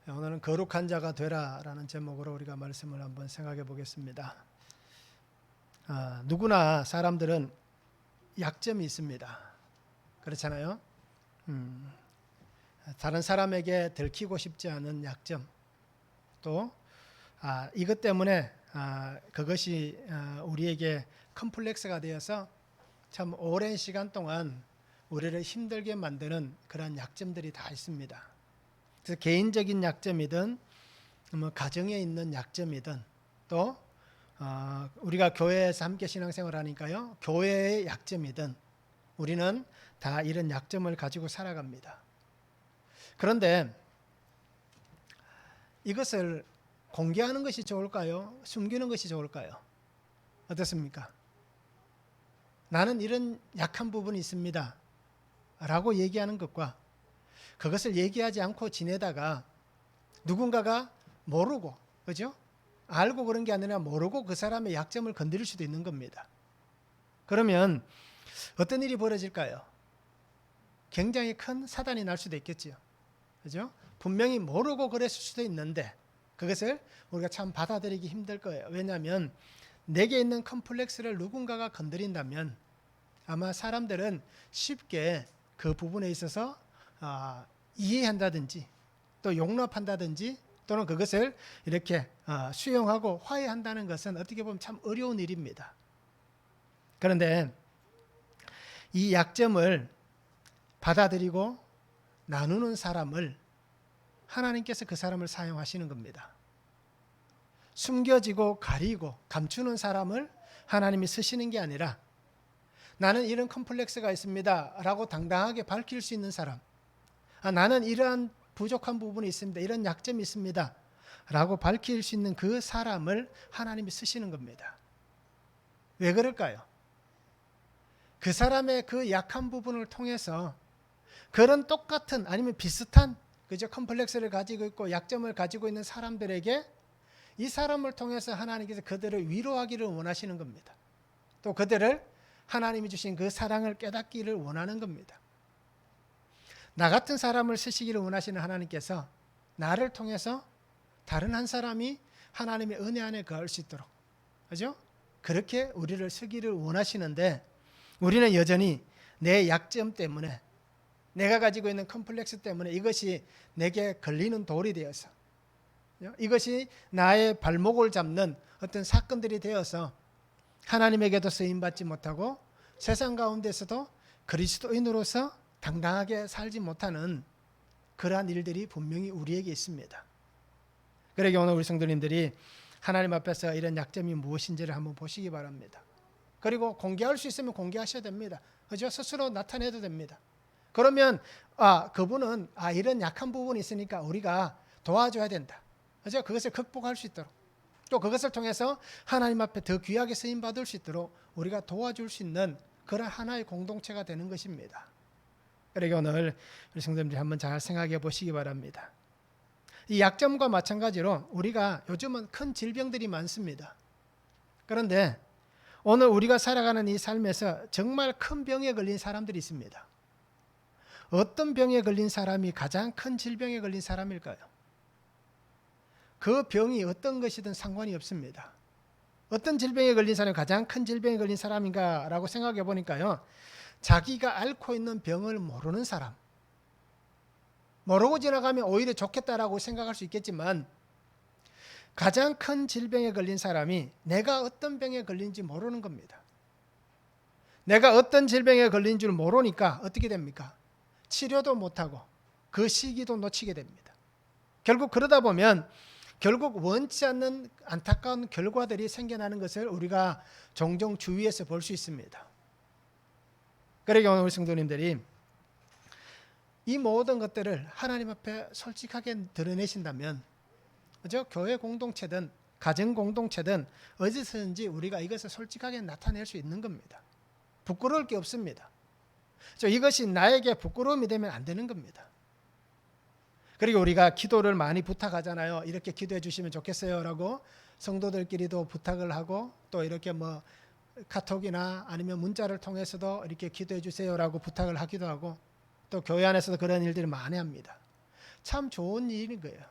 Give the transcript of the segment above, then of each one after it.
오늘은 거룩한 자가 되라라는 제목으로 우리가 말씀을 한번 생각해 보겠습니다. 누구나 사람들은 약점이 있습니다. 그렇잖아요. 다른 사람에게 들키고 싶지 않은 약점, 또 이것 때문에 그것이 우리에게 컴플렉스가 되어서 참 오랜 시간 동안 우리를 힘들게 만드는 그런 약점들이 다 있습니다. 그래서 개인적인 약점이든 가정에 있는 약점이든 또 우리가 교회에서 함께 신앙생활을 하니까요, 교회의 약점이든 우리는 다 이런 약점을 가지고 살아갑니다. 그런데 이것을 공개하는 것이 좋을까요? 숨기는 것이 좋을까요? 어떻습니까? 나는 이런 약한 부분이 있습니다 라고 얘기하는 것과 그것을 얘기하지 않고 지내다가 누군가가 모르고, 그죠? 알고 그런 게 아니라 모르고 그 사람의 약점을 건드릴 수도 있는 겁니다. 그러면 어떤 일이 벌어질까요? 굉장히 큰 사단이 날 수도 있겠죠. 그죠? 분명히 모르고 그랬을 수도 있는데 그것을 우리가 참 받아들이기 힘들 거예요. 왜냐하면 내게 있는 컴플렉스를 누군가가 건드린다면 아마 사람들은 쉽게 그 부분에 있어서 이해한다든지 또 용납한다든지 또는 그것을 이렇게 수용하고 화해한다는 것은 어떻게 보면 참 어려운 일입니다. 그런데 이 약점을 받아들이고 나누는 사람을 하나님께서 그 사람을 사용하시는 겁니다. 숨겨지고 가리고 감추는 사람을 하나님이 쓰시는 게 아니라 나는 이런 컴플렉스가 있습니다 라고 당당하게 밝힐 수 있는 사람, 나는 이러한 부족한 부분이 있습니다, 이런 약점이 있습니다 라고 밝힐 수 있는 그 사람을 하나님이 쓰시는 겁니다. 왜 그럴까요? 그 사람의 그 약한 부분을 통해서 그런 똑같은 아니면 비슷한 그죠? 컴플렉스를 가지고 있고 약점을 가지고 있는 사람들에게 이 사람을 통해서 하나님께서 그들을 위로하기를 원하시는 겁니다. 또 그들을 하나님이 주신 그 사랑을 깨닫기를 원하는 겁니다. 나 같은 사람을 쓰시기를 원하시는 하나님께서 나를 통해서 다른 한 사람이 하나님의 은혜 안에 거할 수 있도록, 그죠? 그렇게 우리를 쓰기를 원하시는데 우리는 여전히 내 약점 때문에 내가 가지고 있는 컴플렉스 때문에 이것이 내게 걸리는 돌이 되어서 이것이 나의 발목을 잡는 어떤 사건들이 되어서 하나님에게도 쓰임받지 못하고 세상 가운데서도 그리스도인으로서 당당하게 살지 못하는 그러한 일들이 분명히 우리에게 있습니다. 그러기에 오늘 우리 성도님들이 하나님 앞에서 이런 약점이 무엇인지를 한번 보시기 바랍니다. 그리고 공개할 수 있으면 공개하셔야 됩니다. 그죠? 스스로 나타내도 됩니다. 그러면 그분은 이런 약한 부분이 있으니까 우리가 도와줘야 된다. 그죠? 그것을 극복할 수 있도록 또 그것을 통해서 하나님 앞에 더 귀하게 쓰임 받을 수 있도록 우리가 도와줄 수 있는 그런 하나의 공동체가 되는 것입니다. 그러니까 오늘 우리 성도님들이 한번 잘 생각해 보시기 바랍니다. 이 약점과 마찬가지로 우리가 요즘은 큰 질병들이 많습니다. 그런데 오늘 우리가 살아가는 이 삶에서 정말 큰 병에 걸린 사람들이 있습니다. 어떤 병에 걸린 사람이 가장 큰 질병에 걸린 사람일까요? 그 병이 어떤 것이든 상관이 없습니다. 어떤 질병에 걸린 사람이 가장 큰 질병에 걸린 사람인가 라고 생각해 보니까요, 자기가 앓고 있는 병을 모르는 사람, 모르고 지나가면 오히려 좋겠다라고 생각할 수 있겠지만 가장 큰 질병에 걸린 사람이 내가 어떤 병에 걸린지 모르는 겁니다. 내가 어떤 질병에 걸린 줄 모르니까 어떻게 됩니까? 치료도 못하고 그 시기도 놓치게 됩니다. 결국 그러다 보면 결국 원치 않는 안타까운 결과들이 생겨나는 것을 우리가 종종 주위에서 볼 수 있습니다. 그러기에 오늘 성도님들이 이 모든 것들을 하나님 앞에 솔직하게 드러내신다면, 그죠? 교회 공동체든 가정 공동체든 어디서든지 우리가 이것을 솔직하게 나타낼 수 있는 겁니다. 부끄러울 게 없습니다. 이것이 나에게 부끄러움이 되면 안 되는 겁니다. 그리고 우리가 기도를 많이 부탁하잖아요. 이렇게 기도해 주시면 좋겠어요 라고 성도들끼리도 부탁을 하고 또 이렇게 카톡이나 아니면 문자를 통해서도 이렇게 기도해 주세요 라고 부탁을 하기도 하고 또 교회 안에서도 그런 일들을 많이 합니다. 참 좋은 일인 거예요.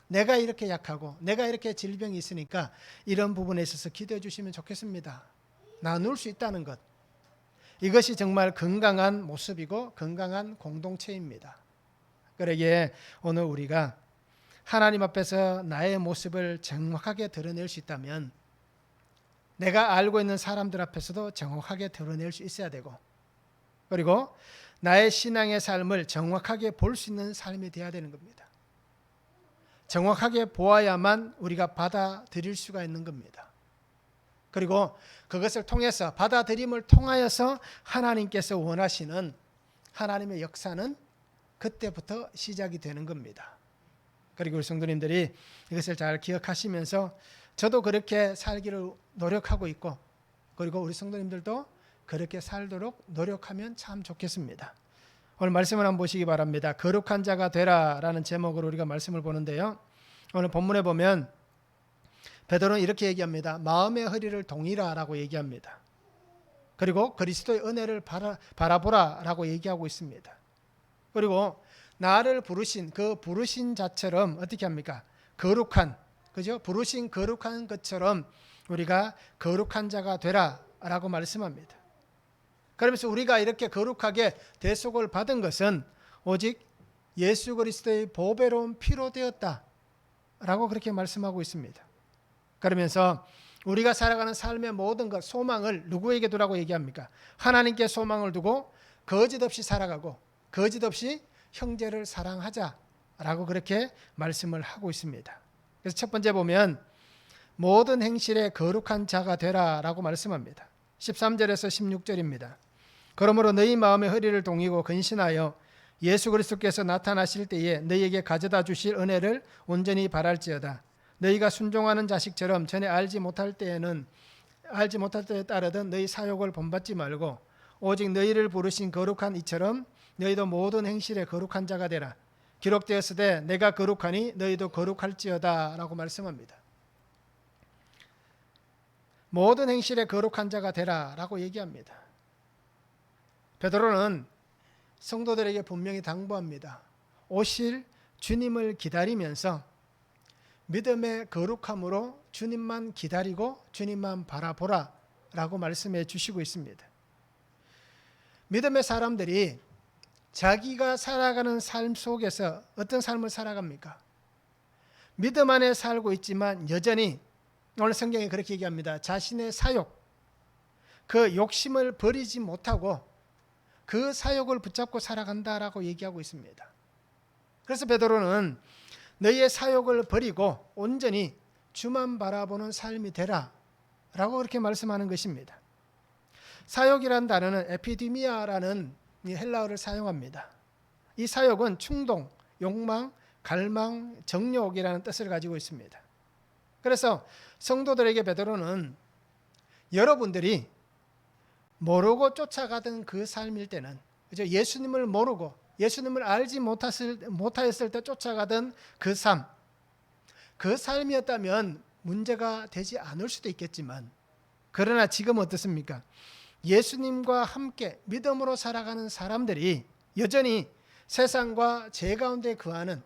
내가 이렇게 약하고 내가 이렇게 질병이 있으니까 이런 부분에 있어서 기도해 주시면 좋겠습니다. 나눌 수 있다는 것. 이것이 정말 건강한 모습이고 건강한 공동체입니다. 그러기에 오늘 우리가 하나님 앞에서 나의 모습을 정확하게 드러낼 수 있다면 내가 알고 있는 사람들 앞에서도 정확하게 드러낼 수 있어야 되고, 그리고 나의 신앙의 삶을 정확하게 볼 수 있는 삶이 되어야 되는 겁니다. 정확하게 보아야만 우리가 받아들일 수가 있는 겁니다. 그리고 그것을 통해서, 받아들임을 통하여서 하나님께서 원하시는 하나님의 역사는 그때부터 시작이 되는 겁니다. 그리고 우리 성도님들이 이것을 잘 기억하시면서 저도 그렇게 살기를 노력하고 있고, 그리고 우리 성도님들도 그렇게 살도록 노력하면 참 좋겠습니다. 오늘 말씀을 한번 보시기 바랍니다. 거룩한 자가 되라라는 제목으로 우리가 말씀을 보는데요. 오늘 본문에 보면 베드로는 이렇게 얘기합니다. 마음의 허리를 동이라라고 얘기합니다. 그리고 그리스도의 은혜를 바라보라라고 얘기하고 있습니다. 그리고 나를 부르신 그 부르신 자처럼 어떻게 합니까? 거룩한, 그죠? 부르신 거룩한 것처럼 우리가 거룩한 자가 되라라고 말씀합니다. 그러면서 우리가 이렇게 거룩하게 대속을 받은 것은 오직 예수 그리스도의 보배로운 피로 되었다라고 그렇게 말씀하고 있습니다. 그러면서 우리가 살아가는 삶의 모든 것, 소망을 누구에게 두라고 얘기합니까? 하나님께 소망을 두고 거짓 없이 살아가고 거짓 없이 형제를 사랑하자라고 그렇게 말씀을 하고 있습니다. 그래서 첫 번째 보면 모든 행실에 거룩한 자가 되라라고 말씀합니다. 13절에서 16절입니다. 그러므로 너희 마음의 허리를 동이고 근신하여 예수 그리스도께서 나타나실 때에 너희에게 가져다 주실 은혜를 온전히 바랄지어다. 너희가 순종하는 자식처럼 전에 알지 못할 때에 따르던 너희 사욕을 본받지 말고 오직 너희를 부르신 거룩한 이처럼 너희도 모든 행실에 거룩한 자가 되라. 기록되었으되 내가 거룩하니 너희도 거룩할지어다 라고 말씀합니다. 모든 행실에 거룩한 자가 되라 라고 얘기합니다. 베드로는 성도들에게 분명히 당부합니다. 오실 주님을 기다리면서 믿음의 거룩함으로 주님만 기다리고 주님만 바라보라 라고 말씀해 주시고 있습니다. 믿음의 사람들이 자기가 살아가는 삶 속에서 어떤 삶을 살아갑니까? 믿음 안에 살고 있지만 여전히 오늘 성경이 그렇게 얘기합니다. 자신의 사욕, 그 욕심을 버리지 못하고 그 사욕을 붙잡고 살아간다라고 얘기하고 있습니다. 그래서 베드로는 너희의 사욕을 버리고 온전히 주만 바라보는 삶이 되라 라고 그렇게 말씀하는 것입니다. 사욕이란 단어는 에피디미아라는 헬라어를 사용합니다. 이 사욕은 충동, 욕망, 갈망, 정욕이라는 뜻을 가지고 있습니다. 그래서 성도들에게 베드로는 여러분들이 모르고 쫓아가던 그 삶일 때는, 그죠? 예수님을 모르고 예수님을 알지 못하였을 때 쫓아가던 그 삶, 그 삶이었다면 문제가 되지 않을 수도 있겠지만, 그러나 지금 어떻습니까? 예수님과 함께 믿음으로 살아가는 사람들이 여전히 세상과 죄 가운데 거하는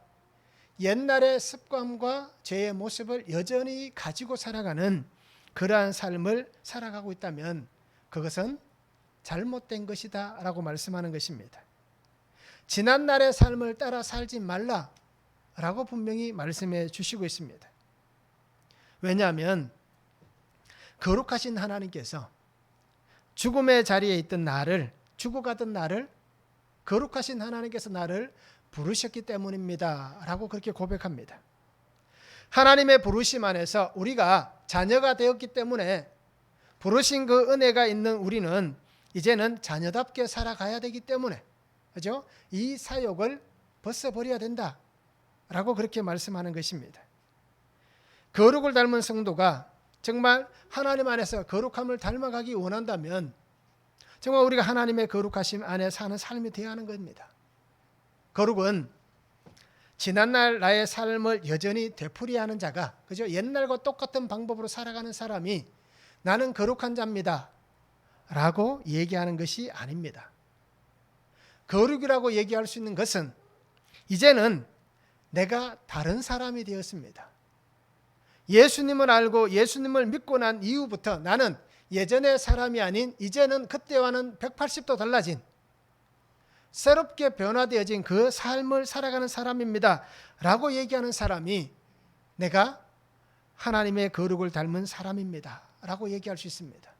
옛날의 습관과 죄의 모습을 여전히 가지고 살아가는 그러한 삶을 살아가고 있다면 그것은 잘못된 것이다 라고 말씀하는 것입니다. 지난날의 삶을 따라 살지 말라 라고 분명히 말씀해 주시고 있습니다. 왜냐하면 거룩하신 하나님께서 죽음의 자리에 있던 나를, 죽어가던 나를 거룩하신 하나님께서 나를 부르셨기 때문입니다 라고 그렇게 고백합니다. 하나님의 부르심 안에서 우리가 자녀가 되었기 때문에 부르신 그 은혜가 있는 우리는 이제는 자녀답게 살아가야 되기 때문에, 그죠? 이 사욕을 벗어버려야 된다 라고 그렇게 말씀하는 것입니다. 거룩을 닮은 성도가 정말 하나님 안에서 거룩함을 닮아가기 원한다면 정말 우리가 하나님의 거룩하심 안에 사는 삶이 되어야 하는 겁니다. 거룩은 지난날 나의 삶을 여전히 되풀이하는 자가, 그죠? 옛날과 똑같은 방법으로 살아가는 사람이 나는 거룩한 자입니다 라고 얘기하는 것이 아닙니다. 거룩이라고 얘기할 수 있는 것은 이제는 내가 다른 사람이 되었습니다. 예수님을 알고 예수님을 믿고 난 이후부터 나는 예전의 사람이 아닌 이제는 그때와는 180도 달라진 새롭게 변화되어진 그 삶을 살아가는 사람입니다 라고 얘기하는 사람이 내가 하나님의 거룩을 닮은 사람입니다 라고 얘기할 수 있습니다.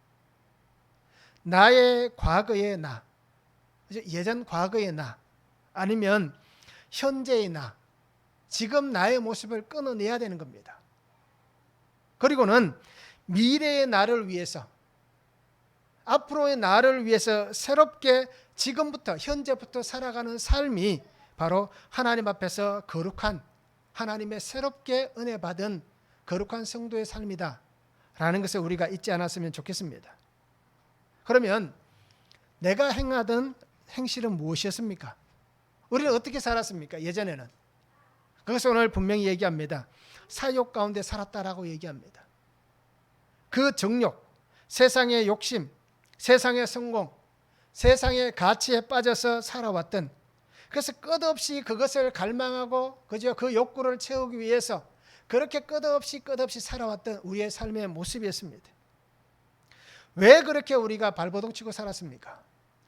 나의 과거의 나, 예전 과거의 나, 아니면 현재의 나, 지금 나의 모습을 끊어내야 되는 겁니다. 그리고는 미래의 나를 위해서, 앞으로의 나를 위해서 새롭게 지금부터 현재부터 살아가는 삶이 바로 하나님 앞에서 거룩한, 하나님의 새롭게 은혜 받은 거룩한 성도의 삶이다 라는 것을 우리가 잊지 않았으면 좋겠습니다. 그러면 내가 행하던 행실은 무엇이었습니까? 우리는 어떻게 살았습니까? 예전에는. 그것을 오늘 분명히 얘기합니다. 사욕 가운데 살았다라고 얘기합니다. 그 정욕, 세상의 욕심, 세상의 성공, 세상의 가치에 빠져서 살아왔던, 그래서 끝없이 그것을 갈망하고 그저 그 욕구를 채우기 위해서 그렇게 끝없이 살아왔던 우리의 삶의 모습이었습니다. 왜 그렇게 우리가 발버둥 치고 살았습니까?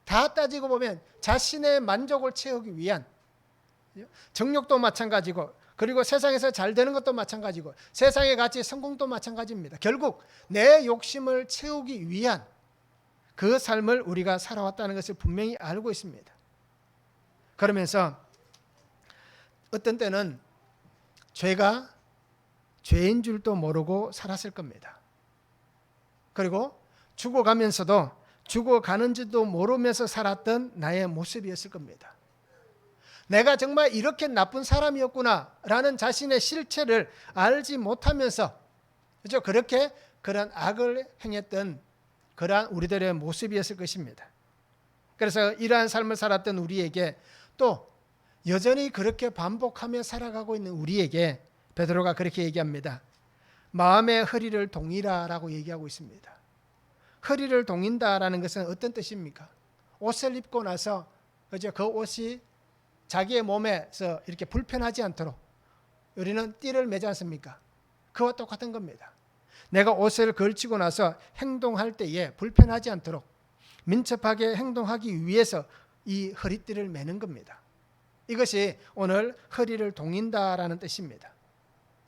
다 따지고 보면 자신의 만족을 채우기 위한, 정욕도 마찬가지고, 그리고 세상에서 잘 되는 것도 마찬가지고, 세상의 가치, 성공도 마찬가지입니다. 결국 내 욕심을 채우기 위한 그 삶을 우리가 살아왔다는 것을 분명히 알고 있습니다. 그러면서 어떤 때는 죄가 죄인 줄도 모르고 살았을 겁니다. 그리고 죽어가면서도 죽어가는지도 모르면서 살았던 나의 모습이었을 겁니다. 내가 정말 이렇게 나쁜 사람이었구나 라는 자신의 실체를 알지 못하면서 그렇죠? 그렇게 그런 악을 행했던 그러한 우리들의 모습이었을 것입니다. 그래서 이러한 삶을 살았던 우리에게, 또 여전히 그렇게 반복하며 살아가고 있는 우리에게 베드로가 그렇게 얘기합니다. 마음의 허리를 동이라 라고 얘기하고 있습니다. 허리를 동인다라는 것은 어떤 뜻입니까? 옷을 입고 나서 그죠? 그 옷이 자기의 몸에서 이렇게 불편하지 않도록 우리는 띠를 매지 않습니까? 그와 똑같은 겁니다. 내가 옷을 걸치고 나서 행동할 때에 불편하지 않도록 민첩하게 행동하기 위해서 이 허리띠를 매는 겁니다. 이것이 오늘 허리를 동인다라는 뜻입니다.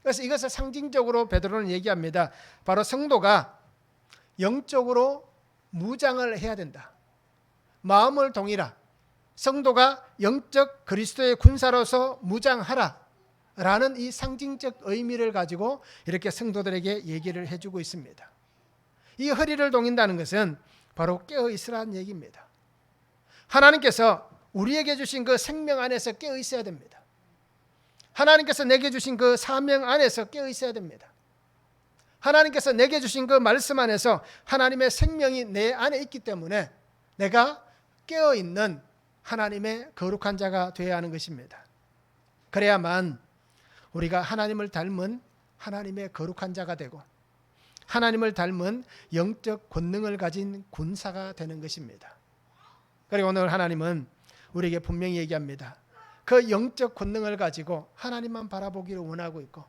그래서 이것을 상징적으로 베드로는 얘기합니다. 바로 성도가 영적으로 무장을 해야 된다. 마음을 동이라. 성도가 영적 그리스도의 군사로서 무장하라 라는 이 상징적 의미를 가지고 이렇게 성도들에게 얘기를 해주고 있습니다. 이 허리를 동인다는 것은 바로 깨어 있으라는 얘기입니다. 하나님께서 우리에게 주신 그 생명 안에서 깨어 있어야 됩니다. 하나님께서 내게 주신 그 사명 안에서 깨어 있어야 됩니다. 하나님께서 내게 주신 그 말씀 안에서 하나님의 생명이 내 안에 있기 때문에 내가 깨어 있는 하나님의 거룩한 자가 되어야 하는 것입니다. 그래야만 우리가 하나님을 닮은 하나님의 거룩한 자가 되고 하나님을 닮은 영적 권능을 가진 군사가 되는 것입니다. 그리고 오늘 하나님은 우리에게 분명히 얘기합니다. 그 영적 권능을 가지고 하나님만 바라보기를 원하고 있고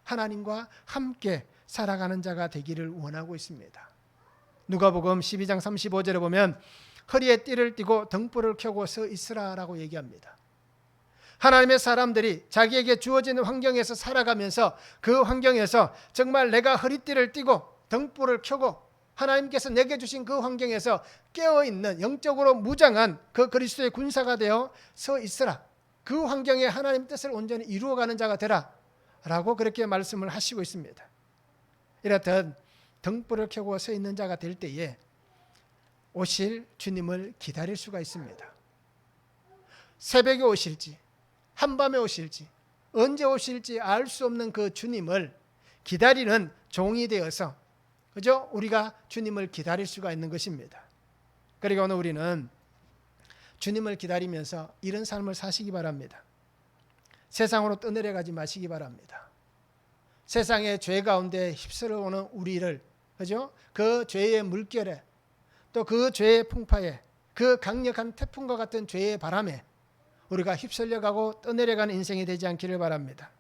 하나님과 함께 살아가는 자가 되기를 원하고 있습니다. 누가복음 12장 35절에 보면 허리에 띠를 띠고 등불을 켜고 서 있으라라고 얘기합니다. 하나님의 사람들이 자기에게 주어지는 환경에서 살아가면서 그 환경에서 정말 내가 허리띠를 띠고 등불을 켜고 하나님께서 내게 주신 그 환경에서 깨어있는 영적으로 무장한 그 그리스도의 군사가 되어 서 있으라. 그 환경에 하나님 뜻을 온전히 이루어가는 자가 되라 라고 그렇게 말씀을 하시고 있습니다. 이렇듯 등불을 켜고 서 있는 자가 될 때에 오실 주님을 기다릴 수가 있습니다. 새벽에 오실지 한밤에 오실지 언제 오실지 알 수 없는 그 주님을 기다리는 종이 되어서 그죠? 우리가 주님을 기다릴 수가 있는 것입니다. 그리고 오늘 우리는 주님을 기다리면서 이런 삶을 사시기 바랍니다. 세상으로 떠내려가지 마시기 바랍니다. 세상의 죄 가운데 휩쓸어오는 우리를 그죠? 그 죄의 물결에 또 그 죄의 풍파에 그 강력한 태풍과 같은 죄의 바람에 우리가 휩쓸려가고 떠내려가는 인생이 되지 않기를 바랍니다.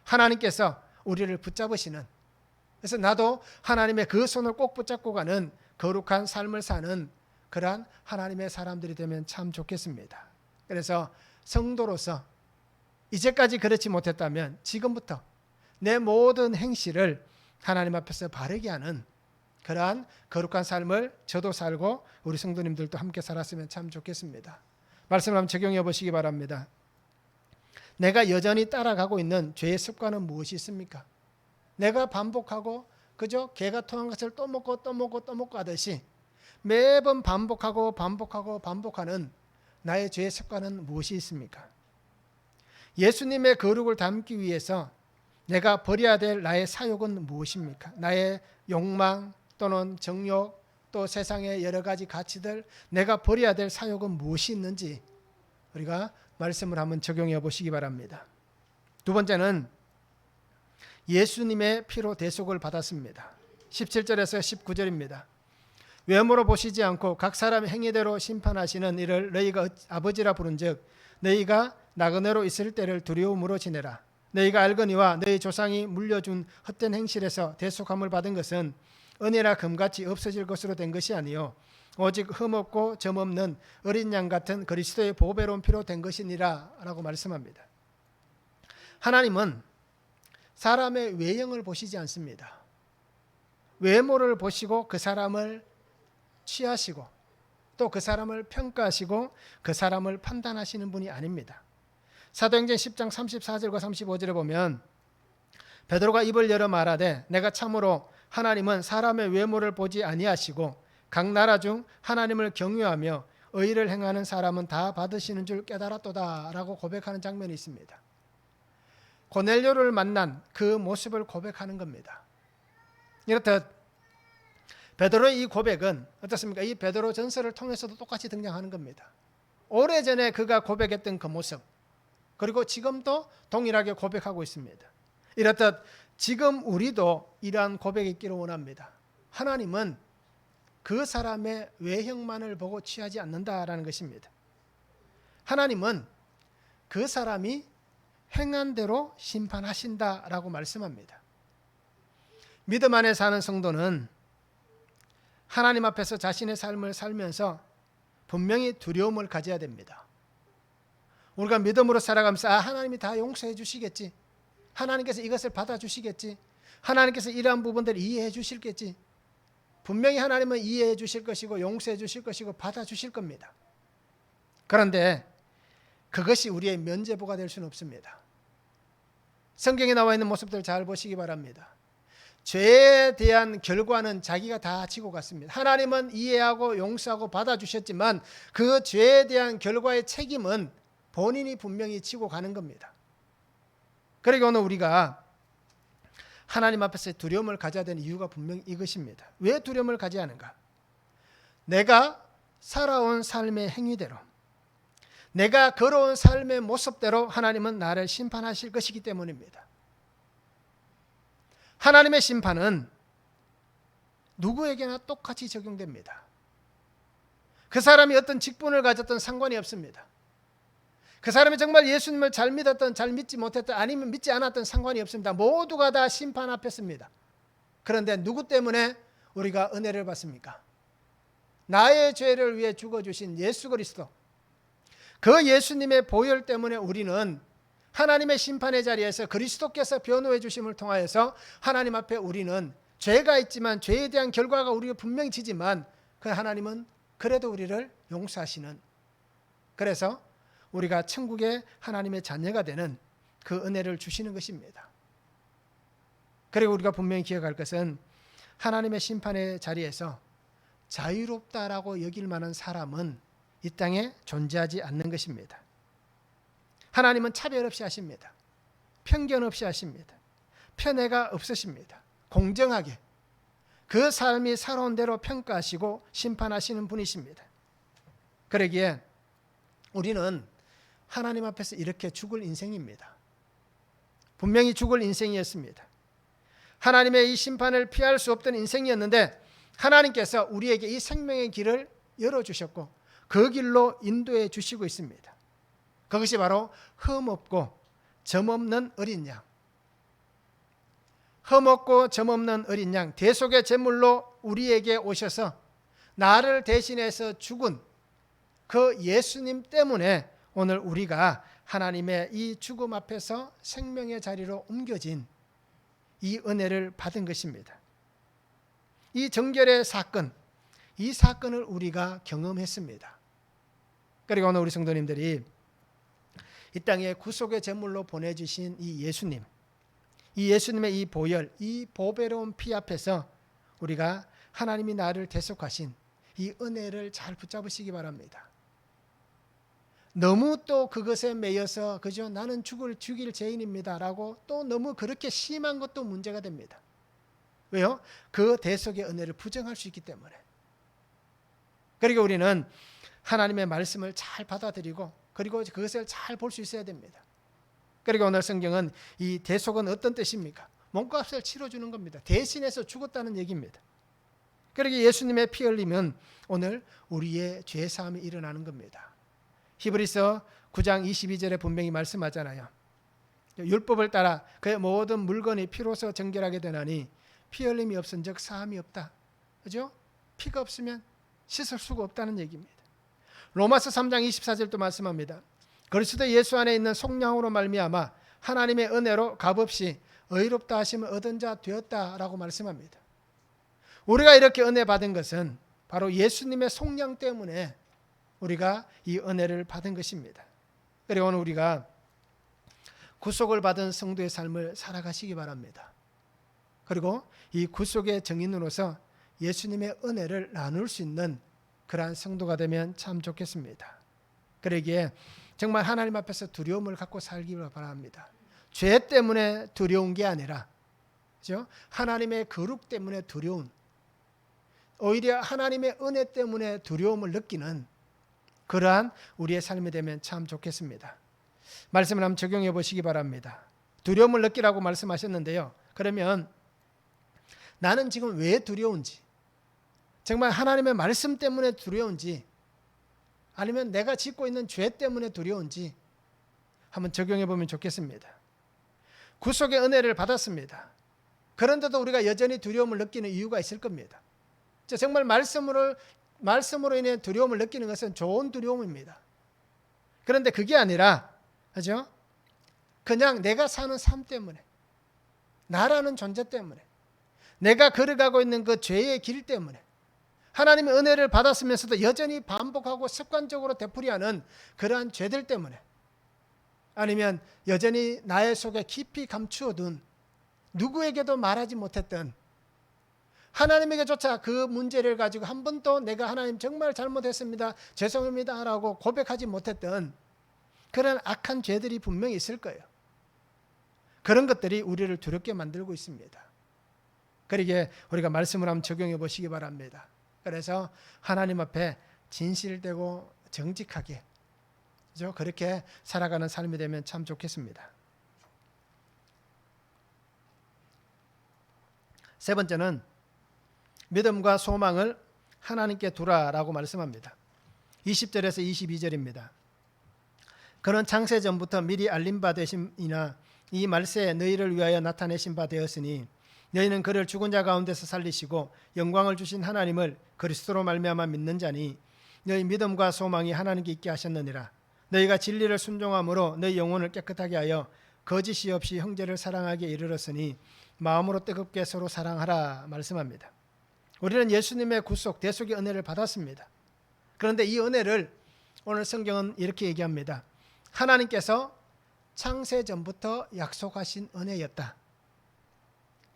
하나님께서 우리를 붙잡으시는, 그래서 나도 하나님의 그 손을 꼭 붙잡고 가는 거룩한 삶을 사는 그러한 하나님의 사람들이 되면 참 좋겠습니다. 그래서 성도로서 이제까지 그렇지 못했다면 지금부터 내 모든 행실을 하나님 앞에서 바르게 하는 그러한 거룩한 삶을 저도 살고 우리 성도님들도 함께 살았으면 참 좋겠습니다. 말씀을 한번 적용해 보시기 바랍니다. 내가 여전히 따라가고 있는 죄의 습관은 무엇이 있습니까? 내가 반복하고 그저 개가 토한 것을 또 먹고 또 먹고 또 먹고 하듯이 매번 반복하는 나의 죄의 습관은 무엇이 있습니까? 예수님의 거룩을 담기 위해서 내가 버려야 될 나의 사욕은 무엇입니까? 나의 욕망 또는 정욕 또 세상의 여러 가지 가치들, 내가 버려야 될 사욕은 무엇이 있는지 우리가 말씀을 한번 적용해 보시기 바랍니다. 두 번째는 예수님의 피로 대속을 받았습니다. 17절에서 19절입니다. 외모로 보시지 않고 각 사람의 행위대로 심판하시는 이를 너희가 아버지라 부른즉 너희가 나그네로 있을 때를 두려움으로 지내라. 너희가 알거니와 너희 조상이 물려준 헛된 행실에서 대속함을 받은 것은 은혜나 금같이 없어질 것으로 된 것이 아니요 오직 흠없고 점없는 어린 양 같은 그리스도의 보배로운 피로 된 것이니라 라고 말씀합니다. 하나님은 사람의 외형을 보시지 않습니다. 외모를 보시고 그 사람을 취하시고 또 그 사람을 평가하시고 그 사람을 판단하시는 분이 아닙니다. 사도행전 10장 34절과 35절에 보면 베드로가 입을 열어 말하되 내가 참으로 하나님은 사람의 외모를 보지 아니하시고 각 나라 중 하나님을 경외하며 의를 행하는 사람은 다 받으시는 줄 깨달았도다 라고 고백하는 장면이 있습니다. 고넬료를 만난 그 모습을 고백하는 겁니다. 이렇듯 베드로의 이 고백은 어떻습니까? 이 베드로 전설을 통해서도 똑같이 등장하는 겁니다. 오래전에 그가 고백했던 그 모습, 그리고 지금도 동일하게 고백하고 있습니다. 이렇듯 지금 우리도 이러한 고백이 있기를 원합니다. 하나님은 그 사람의 외형만을 보고 취하지 않는다라는 것입니다. 하나님은 그 사람이 행한 대로 심판하신다라고 말씀합니다. 믿음 안에 사는 성도는 하나님 앞에서 자신의 삶을 살면서 분명히 두려움을 가져야 됩니다. 우리가 믿음으로 살아가면서 하나님이 다 용서해 주시겠지, 하나님께서 이것을 받아주시겠지, 하나님께서 이러한 부분들을 이해해 주실겠지, 분명히 하나님은 이해해 주실 것이고 용서해 주실 것이고 받아주실 겁니다. 그런데 그것이 우리의 면죄부가 될 수는 없습니다. 성경에 나와 있는 모습들 잘 보시기 바랍니다. 죄에 대한 결과는 자기가 다 지고 갔습니다. 하나님은 이해하고 용서하고 받아주셨지만 그 죄에 대한 결과의 책임은 본인이 분명히 지고 가는 겁니다. 그러니까 오늘 우리가 하나님 앞에서 두려움을 가져야 되는 이유가 분명히 이것입니다. 왜 두려움을 가져야 하는가? 내가 살아온 삶의 행위대로, 내가 걸어온 삶의 모습대로 하나님은 나를 심판하실 것이기 때문입니다. 하나님의 심판은 누구에게나 똑같이 적용됩니다. 그 사람이 어떤 직분을 가졌던 상관이 없습니다. 그 사람이 정말 예수님을 잘 믿었던 잘 믿지 못했던 아니면 믿지 않았던 상관이 없습니다. 모두가 다 심판 앞에 섭니다. 그런데 누구 때문에 우리가 은혜를 받습니까? 나의 죄를 위해 죽어주신 예수 그리스도, 그 예수님의 보혈 때문에 우리는 하나님의 심판의 자리에서 그리스도께서 변호해 주심을 통하여서 하나님 앞에 우리는 죄가 있지만 죄에 대한 결과가 우리가 분명히 지지만 그 하나님은 그래도 우리를 용서하시는, 그래서 우리가 천국의 하나님의 자녀가 되는 그 은혜를 주시는 것입니다. 그리고 우리가 분명히 기억할 것은 하나님의 심판의 자리에서 자유롭다라고 여길 만한 사람은 이 땅에 존재하지 않는 것입니다. 하나님은 차별 없이 하십니다. 편견 없이 하십니다. 편애가 없으십니다. 공정하게 그 삶이 살아온 대로 평가하시고 심판하시는 분이십니다. 그러기에 우리는 하나님 앞에서 이렇게 죽을 인생입니다. 분명히 죽을 인생이었습니다. 하나님의 이 심판을 피할 수 없던 인생이었는데 하나님께서 우리에게 이 생명의 길을 열어주셨고 그 길로 인도해 주시고 있습니다. 그것이 바로 흠없고 점없는 어린 양. 흠없고 점없는 어린 양, 대속의 제물로 우리에게 오셔서 나를 대신해서 죽은 그 예수님 때문에 오늘 우리가 하나님의 이 죽음 앞에서 생명의 자리로 옮겨진 이 은혜를 받은 것입니다. 이 정결의 사건, 이 사건을 우리가 경험했습니다. 그리고 오늘 우리 성도님들이 이 땅에 구속의 제물로 보내주신 이 예수님, 이 예수님의 이 보혈, 이 보배로운 피 앞에서 우리가 하나님이 나를 대속하신 이 은혜를 잘 붙잡으시기 바랍니다. 너무 또 그것에 매여서 그저 나는 죽일 죄인입니다 라고 또 너무 그렇게 심한 것도 문제가 됩니다. 왜요? 그 대속의 은혜를 부정할 수 있기 때문에. 그리고 우리는 하나님의 말씀을 잘 받아들이고 그리고 그것을 잘 볼 수 있어야 됩니다. 그리고 오늘 성경은 이 대속은 어떤 뜻입니까? 몸값을 치러주는 겁니다. 대신해서 죽었다는 얘기입니다. 그러기 예수님의 피 흘리면 오늘 우리의 죄사함이 일어나는 겁니다. 히브리서 9장 22절에 분명히 말씀하잖아요. 율법을 따라 그의 모든 물건이 피로서 정결하게 되나니 피 흘림이 없은즉 사함이 없다. 그죠? 피가 없으면 씻을 수가 없다는 얘기입니다. 로마서 3장 24절도 말씀합니다. 그리스도 예수 안에 있는 속량으로 말미암아 하나님의 은혜로 값없이 의롭다 하심을 얻은 자 되었다라고 말씀합니다. 우리가 이렇게 은혜 받은 것은 바로 예수님의 속량 때문에 우리가 이 은혜를 받은 것입니다. 그리고 오늘 우리가 구속을 받은 성도의 삶을 살아가시기 바랍니다. 그리고 이 구속의 증인으로서 예수님의 은혜를 나눌 수 있는 그러한 성도가 되면 참 좋겠습니다. 그러기에 정말 하나님 앞에서 두려움을 갖고 살기를 바랍니다. 죄 때문에 두려운 게 아니라, 그렇죠? 하나님의 거룩 때문에 두려운, 오히려 하나님의 은혜 때문에 두려움을 느끼는 그러한 우리의 삶이 되면 참 좋겠습니다. 말씀을 한번 적용해 보시기 바랍니다. 두려움을 느끼라고 말씀하셨는데요. 그러면 나는 지금 왜 두려운지, 정말 하나님의 말씀 때문에 두려운지, 아니면 내가 짓고 있는 죄 때문에 두려운지 한번 적용해 보면 좋겠습니다. 구속의 은혜를 받았습니다. 그런데도 우리가 여전히 두려움을 느끼는 이유가 있을 겁니다. 정말 말씀으로 인해 두려움을 느끼는 것은 좋은 두려움입니다. 그런데 그게 아니라, 그죠? 그냥 내가 사는 삶 때문에, 나라는 존재 때문에, 내가 걸어가고 있는 그 죄의 길 때문에, 하나님의 은혜를 받았으면서도 여전히 반복하고 습관적으로 되풀이하는 그러한 죄들 때문에, 아니면 여전히 나의 속에 깊이 감추어둔 누구에게도 말하지 못했던, 하나님에게조차 그 문제를 가지고 한 번도 내가 하나님 정말 잘못했습니다, 죄송합니다 라고 고백하지 못했던 그런 악한 죄들이 분명히 있을 거예요. 그런 것들이 우리를 두렵게 만들고 있습니다. 그러기에 우리가 말씀을 한번 적용해 보시기 바랍니다. 그래서 하나님 앞에 진실되고 정직하게, 그렇죠? 그렇게 살아가는 삶이 되면 참 좋겠습니다. 세 번째는 믿음과 소망을 하나님께 두라라고 말씀합니다. 20절에서 22절입니다. 그는 창세 전부터 미리 알림 바 되심이나 이 말세에 너희를 위하여 나타내신 바 되었으니 너희는 그를 죽은 자 가운데서 살리시고 영광을 주신 하나님을 그리스도로 말미암아 믿는 자니 너희 믿음과 소망이 하나님께 있게 하셨느니라. 너희가 진리를 순종함으로 너희 영혼을 깨끗하게 하여 거짓이 없이 형제를 사랑하게 이르렀으니 마음으로 뜨겁게 서로 사랑하라 말씀합니다. 우리는 예수님의 구속, 대속의 은혜를 받았습니다. 그런데 이 은혜를 오늘 성경은 이렇게 얘기합니다. 하나님께서 창세 전부터 약속하신 은혜였다.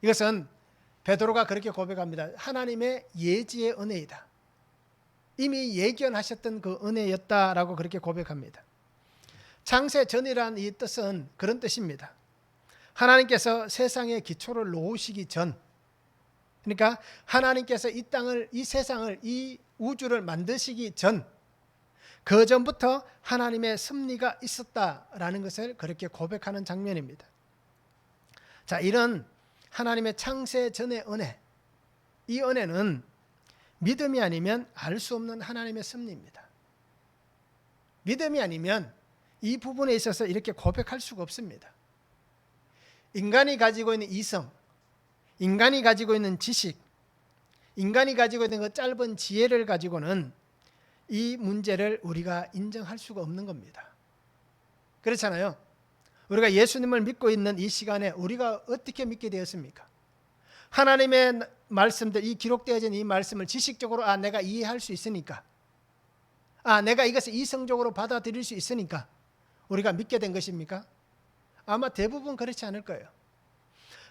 이것은 베드로가 그렇게 고백합니다. 하나님의 예지의 은혜이다. 이미 예견하셨던 그 은혜였다라고 그렇게 고백합니다. 창세 전이라는 이 뜻은 그런 뜻입니다. 하나님께서 세상의 기초를 놓으시기 전, 그러니까 하나님께서 이 땅을, 이 세상을, 이 우주를 만드시기 전, 그 전부터 하나님의 섭리가 있었다라는 것을 그렇게 고백하는 장면입니다. 자, 이런 하나님의 창세 전의 은혜, 이 은혜는 믿음이 아니면 알 수 없는 하나님의 섭리입니다. 믿음이 아니면 이 부분에 있어서 이렇게 고백할 수가 없습니다. 인간이 가지고 있는 이성, 인간이 가지고 있는 지식, 인간이 가지고 있는 그 짧은 지혜를 가지고는 이 문제를 우리가 인정할 수가 없는 겁니다. 그렇잖아요. 우리가 예수님을 믿고 있는 이 시간에 우리가 어떻게 믿게 되었습니까? 하나님의 말씀들, 이 기록되어진 이 말씀을 지식적으로 내가 이해할 수 있으니까, 내가 이것을 이성적으로 받아들일 수 있으니까 우리가 믿게 된 것입니까? 아마 대부분 그렇지 않을 거예요.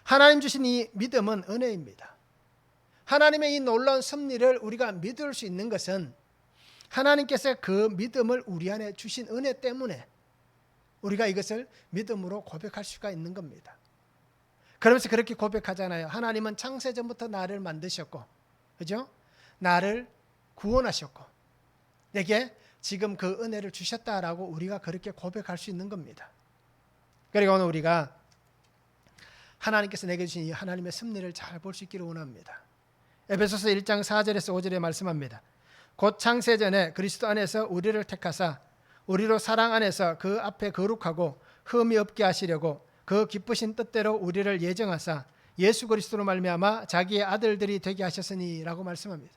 하나님 주신 이 믿음은 은혜입니다. 하나님의 이 놀라운 섭리를 우리가 믿을 수 있는 것은 하나님께서 그 믿음을 우리 안에 주신 은혜 때문에 우리가 이것을 믿음으로 고백할 수가 있는 겁니다. 그러면서 그렇게 고백하잖아요. 하나님은 창세전부터 나를 만드셨고, 그죠? 나를 구원하셨고, 내게 지금 그 은혜를 주셨다라고 우리가 그렇게 고백할 수 있는 겁니다. 그리고 오늘 우리가 하나님께서 내게 주신 이 하나님의 섭리를 잘 볼 수 있기를 원합니다. 에베소서 1장 4절에서 5절에 말씀합니다. 곧 창세전에 그리스도 안에서 우리를 택하사 우리로 사랑 안에서 그 앞에 거룩하고 흠이 없게 하시려고 그 기쁘신 뜻대로 우리를 예정하사 예수 그리스도로 말미암아 자기의 아들들이 되게 하셨으니라고 말씀합니다.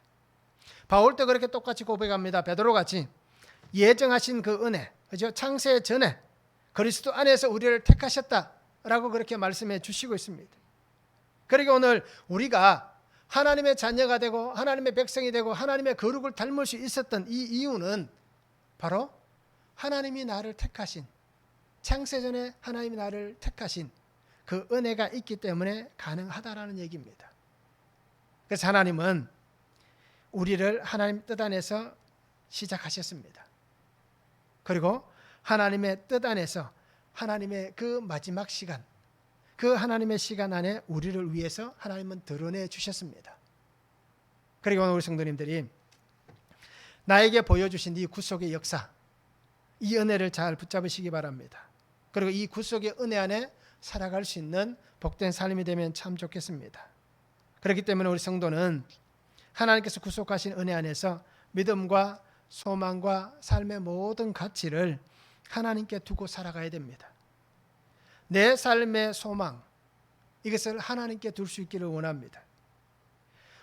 바울도 그렇게 똑같이 고백합니다. 베드로같이 예정하신 그 은혜, 그죠? 창세 전에 그리스도 안에서 우리를 택하셨다라고 그렇게 말씀해 주시고 있습니다. 그러니까 오늘 우리가 하나님의 자녀가 되고 하나님의 백성이 되고 하나님의 거룩을 닮을 수 있었던 이 이유는 바로 하나님이 나를 택하신, 창세전에 하나님이 나를 택하신 그 은혜가 있기 때문에 가능하다라는 얘기입니다. 그래서 하나님은 우리를 하나님 뜻 안에서 시작하셨습니다. 그리고 하나님의 뜻 안에서 하나님의 그 마지막 시간, 그 하나님의 시간 안에 우리를 위해서 하나님은 드러내 주셨습니다. 그리고 오늘 우리 성도님들이 나에게 보여주신 이 구속의 역사, 이 은혜를 잘 붙잡으시기 바랍니다. 그리고 이 구속의 은혜 안에 살아갈 수 있는 복된 삶이 되면 참 좋겠습니다. 그렇기 때문에 우리 성도는 하나님께서 구속하신 은혜 안에서 믿음과 소망과 삶의 모든 가치를 하나님께 두고 살아가야 됩니다. 내 삶의 소망, 이것을 하나님께 둘 수 있기를 원합니다.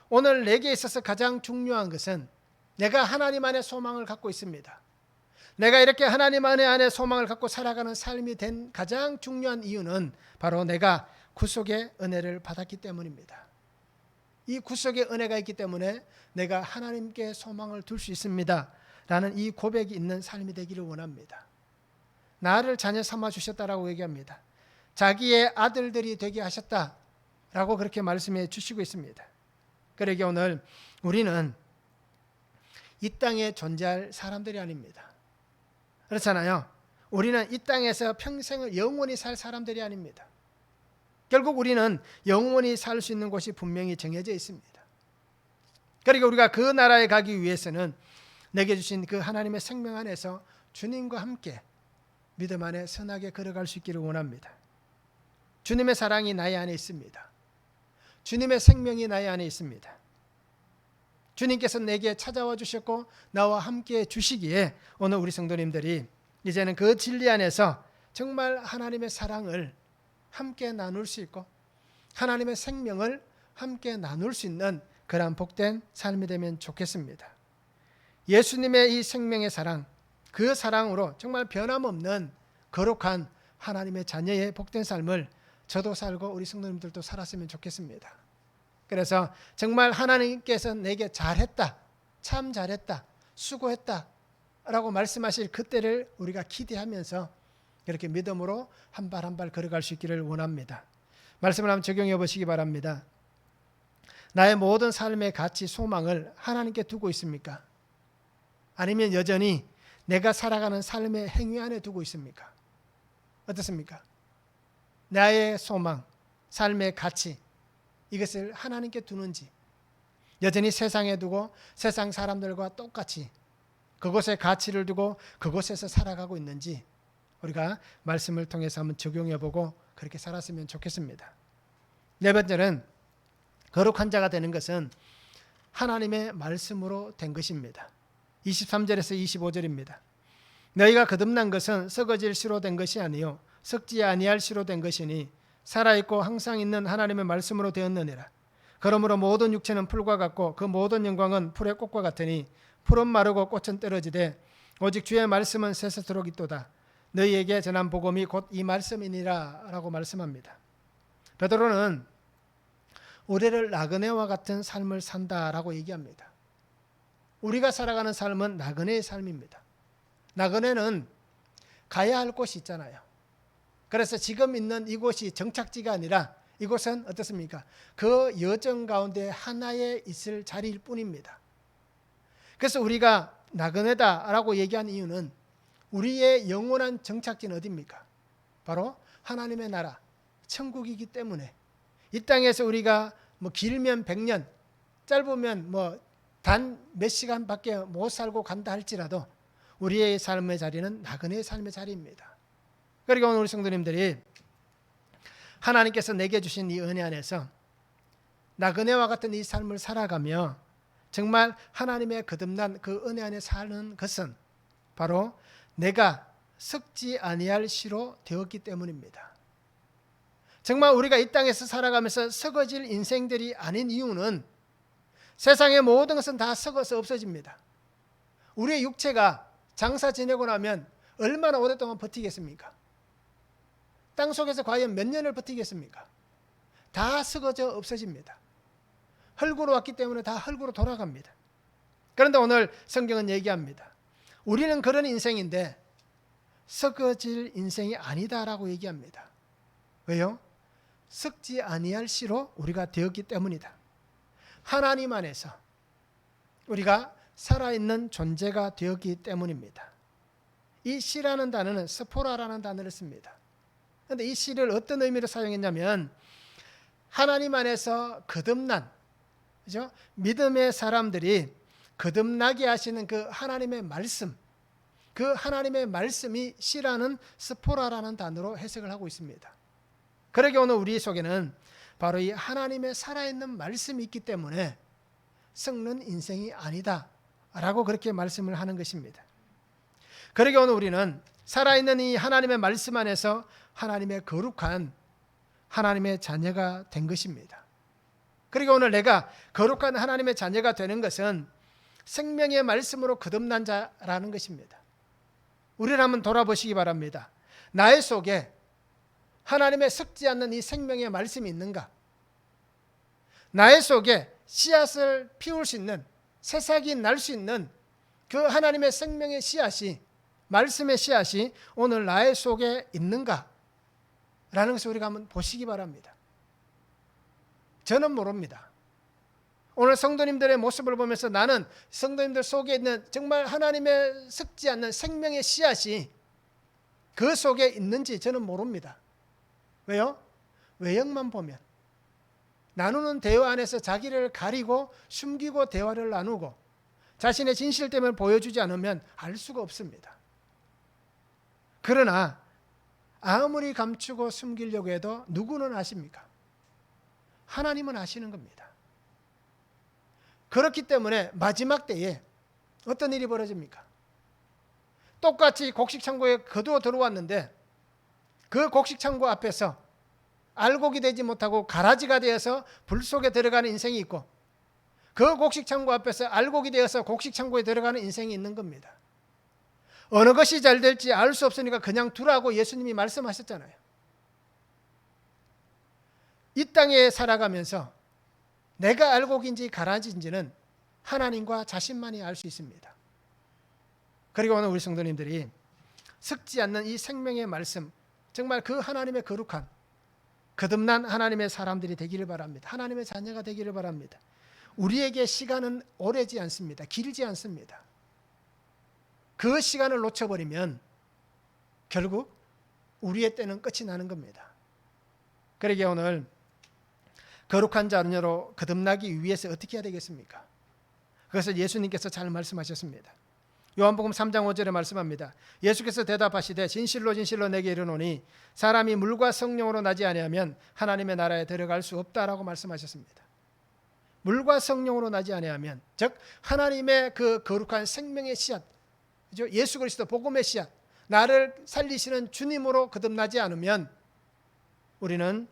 오늘 내게 있어서 가장 중요한 것은 내가 하나님 안에 소망을 갖고 있습니다. 내가 이렇게 하나님 안에 소망을 갖고 살아가는 삶이 된 가장 중요한 이유는 바로 내가 구속의 은혜를 받았기 때문입니다. 이 구속의 은혜가 있기 때문에 내가 하나님께 소망을 둘 수 있습니다 라는 이 고백이 있는 삶이 되기를 원합니다. 나를 자녀 삼아 주셨다라고 얘기합니다. 자기의 아들들이 되게 하셨다라고 그렇게 말씀해 주시고 있습니다. 그러기 오늘 우리는 이 땅에 존재할 사람들이 아닙니다. 그렇잖아요. 우리는 이 땅에서 평생을 영원히 살 사람들이 아닙니다. 결국 우리는 영원히 살 수 있는 곳이 분명히 정해져 있습니다. 그러니까 우리가 그 나라에 가기 위해서는 내게 주신 그 하나님의 생명 안에서 주님과 함께 믿음 안에 선하게 걸어갈 수 있기를 원합니다. 주님의 사랑이 나의 안에 있습니다. 주님의 생명이 나의 안에 있습니다. 주님께서 내게 찾아와 주셨고 나와 함께 주시기에 오늘 우리 성도님들이 이제는 그 진리 안에서 정말 하나님의 사랑을 함께 나눌 수 있고 하나님의 생명을 함께 나눌 수 있는 그러한 복된 삶이 되면 좋겠습니다. 예수님의 이 생명의 사랑, 그 사랑으로 정말 변함없는 거룩한 하나님의 자녀의 복된 삶을 저도 살고 우리 성도님들도 살았으면 좋겠습니다. 그래서 정말 하나님께서 내게 잘했다, 참 잘했다, 수고했다 라고 말씀하실 그때를 우리가 기대하면서 이렇게 믿음으로 한 발 한 발 걸어갈 수 있기를 원합니다. 말씀을 한번 적용해 보시기 바랍니다. 나의 모든 삶의 가치, 소망을 하나님께 두고 있습니까? 아니면 여전히 내가 살아가는 삶의 행위 안에 두고 있습니까? 어떻습니까? 나의 소망, 삶의 가치, 이것을 하나님께 두는지, 여전히 세상에 두고 세상 사람들과 똑같이 그곳에 가치를 두고 그곳에서 살아가고 있는지 우리가 말씀을 통해서 한번 적용해보고 그렇게 살았으면 좋겠습니다. 네 번째는 거룩한 자가 되는 것은 하나님의 말씀으로 된 것입니다. 23절에서 25절입니다. 너희가 거듭난 것은 썩어질 씨로 된 것이 아니요 썩지 아니할 씨로 된 것이니 살아있고 항상 있는 하나님의 말씀으로 되었느니라. 그러므로 모든 육체는 풀과 같고 그 모든 영광은 풀의 꽃과 같으니 풀은 마르고 꽃은 떨어지되 오직 주의 말씀은 세세토록 있도다. 너희에게 전한 복음이 곧 이 말씀이니라 라고 말씀합니다. 베드로는 우리를 나그네와 같은 삶을 산다라고 얘기합니다. 우리가 살아가는 삶은 나그네의 삶입니다. 나그네는 가야 할 곳이 있잖아요. 그래서 지금 있는 이곳이 정착지가 아니라 이곳은 어떻습니까? 그 여정 가운데 하나에 있을 자리일 뿐입니다. 그래서 우리가 나그네다라고 얘기한 이유는 우리의 영원한 정착지는 어디입니까? 바로 하나님의 나라, 천국이기 때문에 이 땅에서 우리가 뭐 길면 100년, 짧으면 뭐 단 몇 시간밖에 못 살고 간다 할지라도 우리의 삶의 자리는 나그네의 삶의 자리입니다. 그러니까 오늘 우리 성도님들이 하나님께서 내게 주신 이 은혜 안에서 나그네와 같은 이 삶을 살아가며 정말 하나님의 거듭난 그 은혜 안에 사는 것은 바로 내가 썩지 아니할 씨로 되었기 때문입니다. 정말 우리가 이 땅에서 살아가면서 썩어질 인생들이 아닌 이유는 세상의 모든 것은 다 썩어서 없어집니다. 우리의 육체가 장사 지내고 나면 얼마나 오랫동안 버티겠습니까? 땅 속에서 과연 몇 년을 버티겠습니까? 다 썩어져 없어집니다. 흙으로 왔기 때문에 다 흙으로 돌아갑니다. 그런데 오늘 성경은 얘기합니다. 우리는 그런 인생인데 썩어질 인생이 아니다라고 얘기합니다. 왜요? 썩지 아니할 씨로 우리가 되었기 때문이다. 하나님 안에서 우리가 살아있는 존재가 되었기 때문입니다. 이 씨라는 단어는 스포라라는 단어를 씁니다. 그런데 이 씨를 어떤 의미로 사용했냐면 하나님 안에서 거듭난, 그죠? 믿음의 사람들이 거듭나게 하시는 그 하나님의 말씀, 그 하나님의 말씀이 씨라는 스포라라는 단어로 해석을 하고 있습니다. 그러게 오늘 우리 속에는 바로 이 하나님의 살아있는 말씀이 있기 때문에 썩는 인생이 아니다 라고 그렇게 말씀을 하는 것입니다. 그러게 오늘 우리는 살아있는 이 하나님의 말씀 안에서 하나님의 거룩한 하나님의 자녀가 된 것입니다. 그리고 오늘 내가 거룩한 하나님의 자녀가 되는 것은 생명의 말씀으로 거듭난 자라는 것입니다. 우리를 한번 돌아보시기 바랍니다. 나의 속에 하나님의 썩지 않는 이 생명의 말씀이 있는가? 나의 속에 씨앗을 피울 수 있는, 새싹이 날 수 있는 그 하나님의 생명의 씨앗이, 말씀의 씨앗이 오늘 나의 속에 있는가? 라는 것을 우리가 한번 보시기 바랍니다. 저는 모릅니다. 오늘 성도님들의 모습을 보면서 나는 성도님들 속에 있는 정말 하나님의 썩지 않는 생명의 씨앗이 그 속에 있는지 저는 모릅니다. 왜요? 외형만 보면 나누는 대화 안에서 자기를 가리고 숨기고 대화를 나누고 자신의 진실됨을 보여주지 않으면 알 수가 없습니다. 그러나 아무리 감추고 숨기려고 해도 누구는 아십니까? 하나님은 아시는 겁니다. 그렇기 때문에 마지막 때에 어떤 일이 벌어집니까? 똑같이 곡식창고에 거두어 들어왔는데 그 곡식창고 앞에서 알곡이 되지 못하고 가라지가 되어서 불 속에 들어가는 인생이 있고 그 곡식창고 앞에서 알곡이 되어서 곡식창고에 들어가는 인생이 있는 겁니다. 어느 것이 잘 될지 알 수 없으니까 그냥 두라고 예수님이 말씀하셨잖아요. 이 땅에 살아가면서 내가 알곡인지 가라지인지는 하나님과 자신만이 알 수 있습니다. 그리고 오늘 우리 성도님들이 썩지 않는 이 생명의 말씀, 정말 그 하나님의 거룩한 거듭난 하나님의 사람들이 되기를 바랍니다. 하나님의 자녀가 되기를 바랍니다. 우리에게 시간은 오래지 않습니다. 길지 않습니다. 그 시간을 놓쳐버리면 결국 우리의 때는 끝이 나는 겁니다. 그러기에 오늘 거룩한 자녀로 거듭나기 위해서 어떻게 해야 되겠습니까? 그것을 예수님께서 잘 말씀하셨습니다. 요한복음 3장 5절에 말씀합니다. 예수께서 대답하시되 진실로 진실로 내게 이르노니 사람이 물과 성령으로 나지 아니하면 하나님의 나라에 들어갈 수 없다라고 말씀하셨습니다. 물과 성령으로 나지 아니하면, 즉 하나님의 그 거룩한 생명의 씨앗, 그죠? 예수 그리스도 복음 메시아, 나를 살리시는 주님으로 거듭나지 않으면 우리는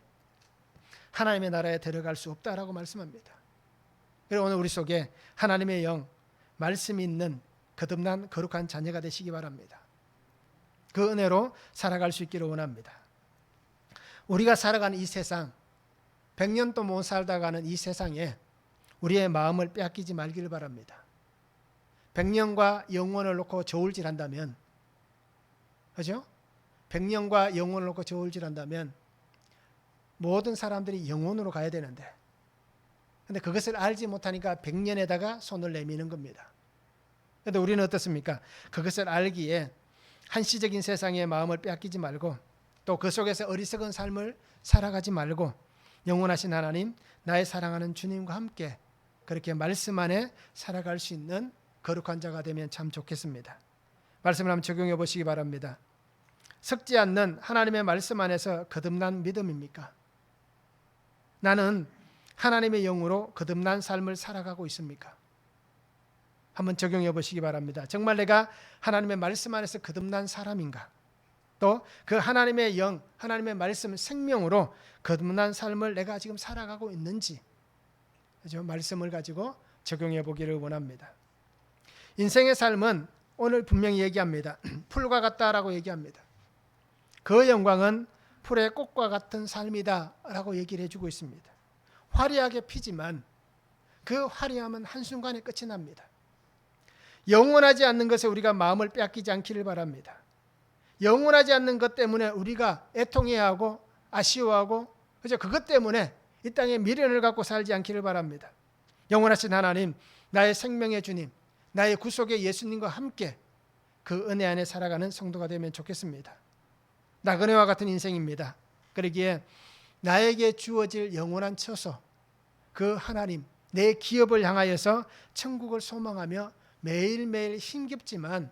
하나님의 나라에 들어갈 수 없다라고 말씀합니다. 그리고 오늘 우리 속에 하나님의 영, 말씀이 있는 거듭난 거룩한 자녀가 되시기 바랍니다. 그 은혜로 살아갈 수 있기를 원합니다. 우리가 살아가는 이 세상, 100년도 못 살다 가는 이 세상에 우리의 마음을 빼앗기지 말기를 바랍니다. 100년과 영원을 놓고 저울질한다면, 그죠? 100년과 영원을 놓고 저울질한다면 모든 사람들이 영원으로 가야 되는데, 근데 그것을 알지 못하니까 100년에다가 손을 내미는 겁니다. 그런데 우리는 어떻습니까? 그것을 알기에 한시적인 세상의 마음을 빼앗기지 말고 또 그 속에서 어리석은 삶을 살아가지 말고 영원하신 하나님, 나의 사랑하는 주님과 함께 그렇게 말씀 안에 살아갈 수 있는 거룩한 자가 되면 참 좋겠습니다. 말씀을 한번 적용해 보시기 바랍니다. 섞지 않는 하나님의 말씀 안에서 거듭난 믿음입니까? 나는 하나님의 영으로 거듭난 삶을 살아가고 있습니까? 한번 적용해 보시기 바랍니다. 정말 내가 하나님의 말씀 안에서 거듭난 사람인가? 또 그 하나님의 영, 하나님의 말씀, 생명으로 거듭난 삶을 내가 지금 살아가고 있는지, 그죠? 말씀을 가지고 적용해 보기를 원합니다. 인생의 삶은 오늘 분명히 얘기합니다. 풀과 같다라고 얘기합니다. 그 영광은 풀의 꽃과 같은 삶이다라고 얘기를 해주고 있습니다. 화려하게 피지만 그 화려함은 한순간에 끝이 납니다. 영원하지 않는 것에 우리가 마음을 빼앗기지 않기를 바랍니다. 영원하지 않는 것 때문에 우리가 애통해야 하고 아쉬워하고, 그죠? 그것 때문에 이 땅에 미련을 갖고 살지 않기를 바랍니다. 영원하신 하나님, 나의 생명의 주님, 나의 구속의 예수님과 함께 그 은혜 안에 살아가는 성도가 되면 좋겠습니다. 나그네와 같은 인생입니다. 그러기에 나에게 주어질 영원한 처소, 그 하나님, 내 기업을 향하여서 천국을 소망하며 매일매일 힘겹지만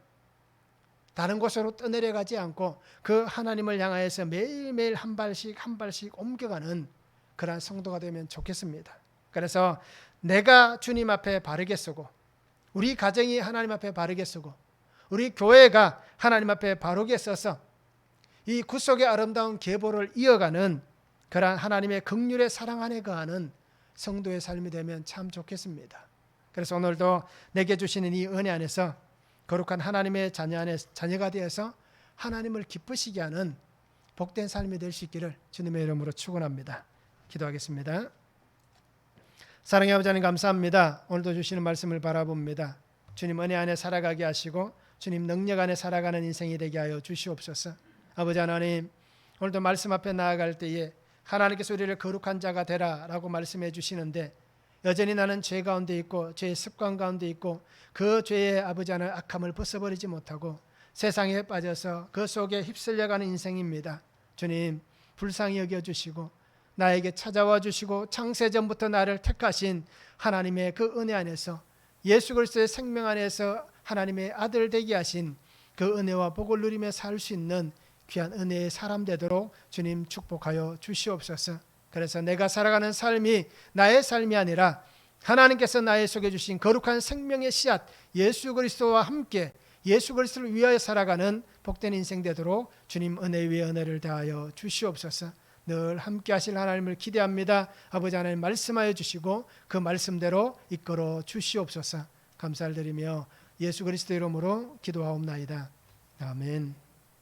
다른 곳으로 떠내려가지 않고 그 하나님을 향하여서 매일매일 한 발씩 한 발씩 옮겨가는 그러한 성도가 되면 좋겠습니다. 그래서 내가 주님 앞에 바르게 서고, 우리 가정이 하나님 앞에 바르게 서고, 우리 교회가 하나님 앞에 바르게 서서 이 구속의 아름다운 계보를 이어가는 그러한 하나님의 긍휼의 사랑 안에 거하는 성도의 삶이 되면 참 좋겠습니다. 그래서 오늘도 내게 주시는 이 은혜 안에서 거룩한 하나님의 자녀가 되어서 하나님을 기쁘시게 하는 복된 삶이 될 수 있기를 주님의 이름으로 축원합니다. 기도하겠습니다. 사랑의 아버지 하나님, 감사합니다. 오늘도 주시는 말씀을 바라봅니다. 주님 은혜 안에 살아가게 하시고 주님 능력 안에 살아가는 인생이 되게 하여 주시옵소서. 아버지 하나님, 오늘도 말씀 앞에 나아갈 때에 하나님께서 우리를 거룩한 자가 되라라고 말씀해 주시는데, 여전히 나는 죄 가운데 있고 죄의 습관 가운데 있고 그 죄의 아버지 하나님 악함을 벗어버리지 못하고 세상에 빠져서 그 속에 휩쓸려가는 인생입니다. 주님, 불쌍히 여겨주시고 나에게 찾아와 주시고 창세전부터 나를 택하신 하나님의 그 은혜 안에서 예수 그리스도의 생명 안에서 하나님의 아들 되게 하신 그 은혜와 복을 누리며 살 수 있는 귀한 은혜의 사람 되도록 주님 축복하여 주시옵소서. 그래서 내가 살아가는 삶이 나의 삶이 아니라 하나님께서 나의 속에 주신 거룩한 생명의 씨앗 예수 그리스도와 함께 예수 그리스도를 위하여 살아가는 복된 인생 되도록 주님 은혜 위에 은혜를 더하여 주시옵소서. 늘 함께 하실 하나님을 기대합니다. 아버지 하나님 말씀하여 주시고 그 말씀대로 이끌어 주시옵소서. 감사를 드리며 예수 그리스도 이름으로 기도하옵나이다. 아멘.